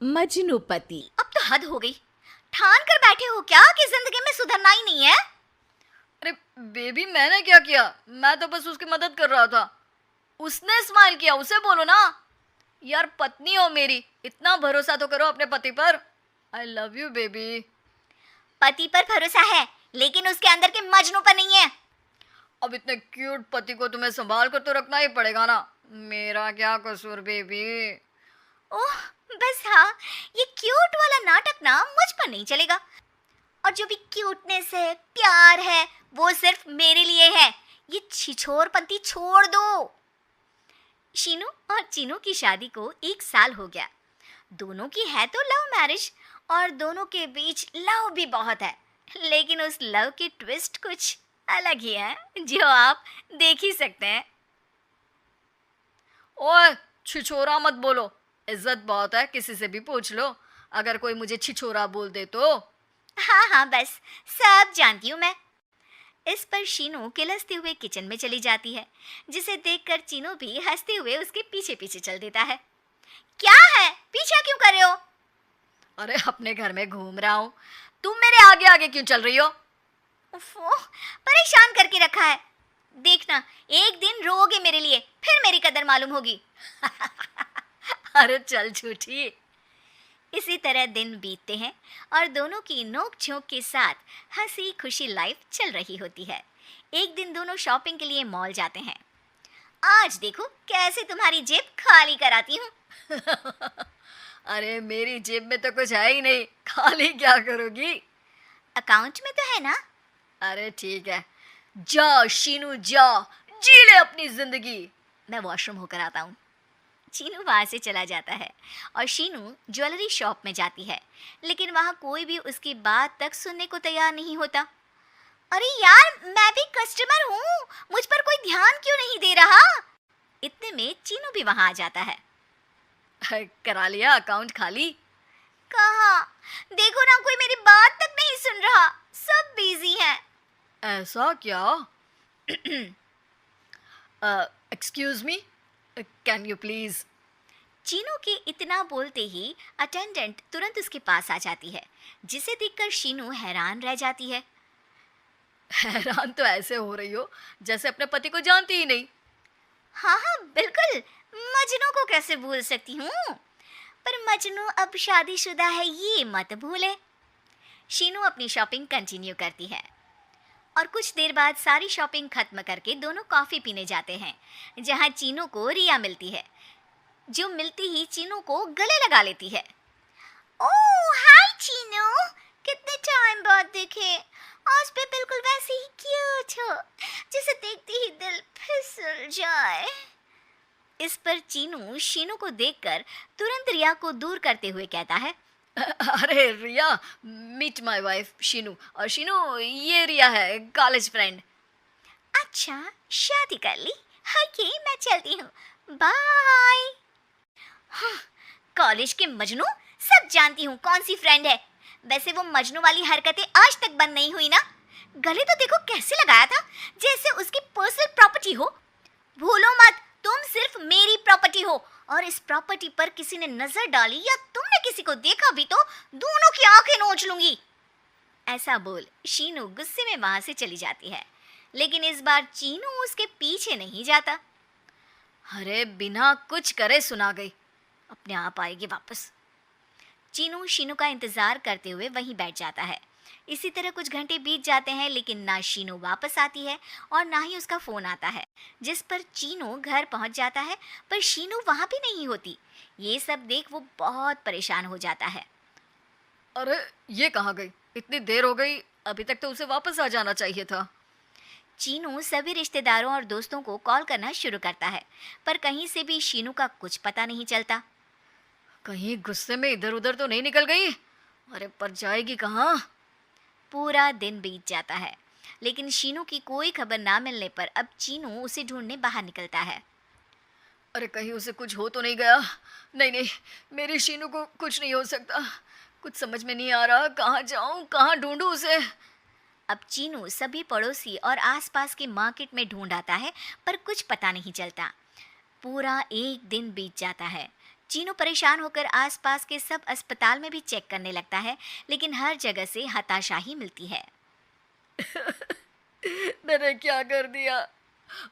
मजनूपति। अब तो हद हो गई। ठान कर बैठे हो क्या कि जिंदगी में सुधरना ही नहीं है? अरे बेबी, मैंने क्या किया? मैं तो बस उसकी मदद कर रहा था। उसने स्माइल किया, उसे बोलो ना। यार, पत्नी हो मेरी, इतना भरोसा तो करो अपने पति पर। I love you baby. पति पर भरोसा है लेकिन उसके अंदर के मजनू पर नहीं है। अब इतने क्यूट पति को तुम्हें संभाल कर तो रखना ही पड़ेगा ना। मेरा क्या कसूर बेबी? ओह बस हाँ, ये क्यूट वाला नाटक ना मुझ पर नहीं चलेगा। और जो भी क्यूटनेस है, प्यार है, वो सिर्फ मेरे लिए है। ये छिछोरपंती छोड़ दो। शीनू और चीनू की शादी को 1 साल हो गया। दोनों की है तो लव मैरिज और दोनों के बीच लव भी बहुत है, लेकिन उस लव की ट्विस्ट कुछ अलग ही है जो आप देख ही सकते हैं। ओए, छिछोरा मत बोलो। इज्जत बहुत है, किसी से भी पूछ लो। अगर कोई मुझे छिछोरा बोल दे तो। हाँ हाँ बस, सब जानती हूँ मैं। इस पर शीनू किलसते हुए किचन में चली जाती है, जिसे देखकर चीनू भी हंसते हुए उसके पीछे पीछे चल देता है। क्या है, पीछा क्यों कर रहे हो? अरे अपने घर में घूम रहा हूँ, तुम मेरे आगे आगे क्यों चल रही हो? उफ़ो, परेशान करके रखा है। देखना, एक दिन रोओगे मेरे लिए, फिर मेरी कदर मालूम होगी। अरे चल झूठी। इसी तरह दिन बीतते हैं और दोनों की नोक झोंक के साथ हंसी खुशी लाइफ चल रही होती है। एक दिन दोनों शॉपिंग के लिए मॉल जाते हैं। आज देखो कैसे तुम्हारी जेब खाली कराती हूँ। अरे मेरी जेब में तो कुछ है ही नहीं, खाली क्या करोगी? अकाउंट में तो है ना? अरे ठीक है, जा शीनू जा, जी ले अपनी जिंदगी। मैं वॉशरूम होकर आता हूँ। चीनू वहां से चला जाता है और शीनू ज्वेलरी शॉप में जाती है, लेकिन वहां कोई भी उसकी बात तक सुनने को तैयार नहीं होता। अरे यार, मैं भी कस्टमर हूँ, मुझ पर कोई ध्यान क्यों नहीं दे रहा? इतने में चीनू भी वहां आ जाता है। करा लिया अकाउंट खाली? कहाँ? देखो ना, कोई मेरी बात तक नहीं सुन रहा, सब बिजी हैं। ऐसा क्या? Excuse me, can you please? Chinu के इतना बोलते ही अटेंडेंट तुरंत उसके पास आ जाती है, जिसे देखकर शीनू हैरान रह जाती है। हैरान तो ऐसे हो रही हो जैसे अपने पति को जानती ही नहीं। हाँ हाँ बिल्कुल, मजनू को कैसे भूल सकती हूँ? पर मजनू अब शादीशुदा है, ये मत भूले। शीनू अपनी शॉपिंग कंटिन्यू करती है और कुछ देर बाद सारी शॉपिंग खत्म करके दोनों कॉफ़ी पीने जाते हैं, जहाँ चीनू को रिया मिलती है, जो मिलती ही चीनू को गले लगा लेती है। ओह हाय चीनू, कितने टाइम बाद देखे। आज भी बिल्कुल वैसे ही क्यूट हो, जिसे देखते ही दिल फिसल जाए। इस पर चीनू शीनू को देखकर तुरंत रिया को दूर करते हुए कहता है, अरे रिया, मीट माय वाइफ शीनू। और शीनू, ये रिया है, कॉलेज फ्रेंड। अच्छा शादी कर ली? ओके मैं चलती हूँ, बाय। कॉलेज के मजनू, सब जानती हूँ कौन सी फ्रेंड है। वैसे वो मजनू वाली हरकतें आज तक बंद नहीं हुई ना। गले तो देखो कैसे लगाया था, जैसे उसकी पर्सनल प्रॉपर्टी हो। भूलो मत, तुम सिर्फ मेरी प्रॉपर्टी हो, और इस प्रॉपर्टी पर किसी ने नजर डाली या तुमने किसी को देखा भी तो दोनों की आंखें नोच लूंगी। ऐसा बोल शीनू गुस्से में वहां से चली जाती है, लेकिन इस बार चीनू उसके पीछे नहीं जाता। अरे बिना कुछ करे सुना गई, अपने आप आएगी वापस। चीनू शीनू का इंतजार करते हुए वहीं बैठ जाता है। इसी तरह कुछ घंटे बीत जाते हैं, लेकिन ना शीनू वापस आती है और ना ही उसका फोन आता है। जिस पर चीनू घर पहुंच जाता है, पर शीनू वहां भी नहीं होती। ये सब देख वो बहुत परेशान हो जाता है। अरे ये कहाँ गई? इतनी देर हो गई, अभी तक तो उसे वापस आ जाना चाहिए था। चीनू सभी रिश्तेदारों और दोस्तों को कॉल करना शुरू करता है, पर कहीं से भी शीनू का कुछ पता नहीं चलता। कहीं गुस्से में इधर उधर तो नहीं निकल गई? अरे पर जाएगी कहाँ? पूरा दिन बीत जाता है, लेकिन शीनू की कोई खबर ना मिलने पर अब चीनू उसे ढूंढने बाहर निकलता है। अरे कहीं उसे कुछ हो तो नहीं गया? नहीं नहीं, मेरी शीनू को कुछ नहीं हो सकता। कुछ समझ में नहीं आ रहा, कहाँ जाऊँ, कहाँ ढूंढूं उसे। अब चीनू सभी पड़ोसी और आसपास के मार्केट में ढूंढ आता है, पर कुछ पता नहीं चलता। पूरा एक दिन बीत जाता है। चीनू परेशान होकर आसपास के सब अस्पताल में भी चेक करने लगता है, लेकिन हर जगह से हताशा ही मिलती है। मैंने क्या कर दिया?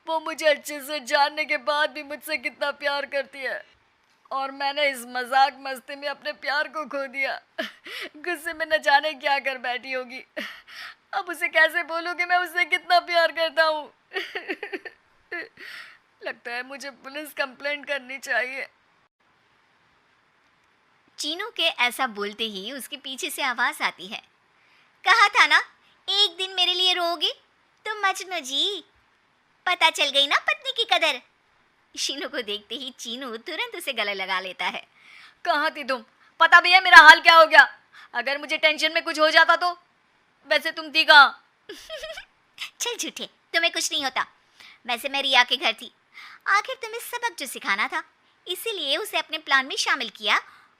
वो मुझे अच्छे से जानने के बाद भी मुझसे कितना प्यार करती है, और मैंने इस मजाक मस्ती में अपने प्यार को खो दिया। गुस्से में न जाने क्या कर बैठी होगी। अब उसे कैसे बोलूं कि मैं उससे कितना प्यार करता हूँ। लगता है मुझे पुलिस कंप्लेंट करनी चाहिए। चीनू के ऐसा बोलते ही उसके पीछे से आवाज आती है, कहा था ना एक दिन मेरे लिए रोओगे। तो मजनू जी, पता चल गई ना पत्नी की कदर। शीनू को देखते ही चीनू तुरंत उसे गले लगा लेता है। कहाँ थी तुम? पता भी है मेरा हाल क्या हो गया? अगर मुझे टेंशन में कुछ हो जाता तो? वैसे तुम थी कहाँ? चल झूठे, तुम्हें कुछ नहीं होता। वैसे मैं रिया के घर थी। आखिर तुम्हें सबक जो सिखाना था, इसीलिए उसे अपने प्लान में शामिल किया,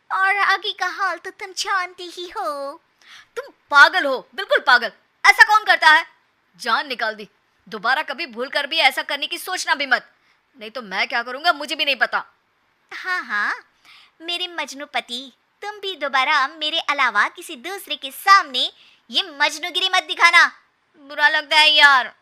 और आगे का हाल तो तुम जानते ही हो। तुम पागल हो, बिल्कुल पागल। ऐसा कौन करता है? जान निकाल दी। दोबारा कभी भूल कर भी ऐसा करने की सोचना भी मत, नहीं तो मैं क्या करूंगा मुझे भी नहीं पता। हाँ हाँ, मेरे मजनू पति, तुम भी दोबारा मेरे अलावा किसी दूसरे के सामने ये मजनूगिरी मत दिखाना। बुरा लगता है यार।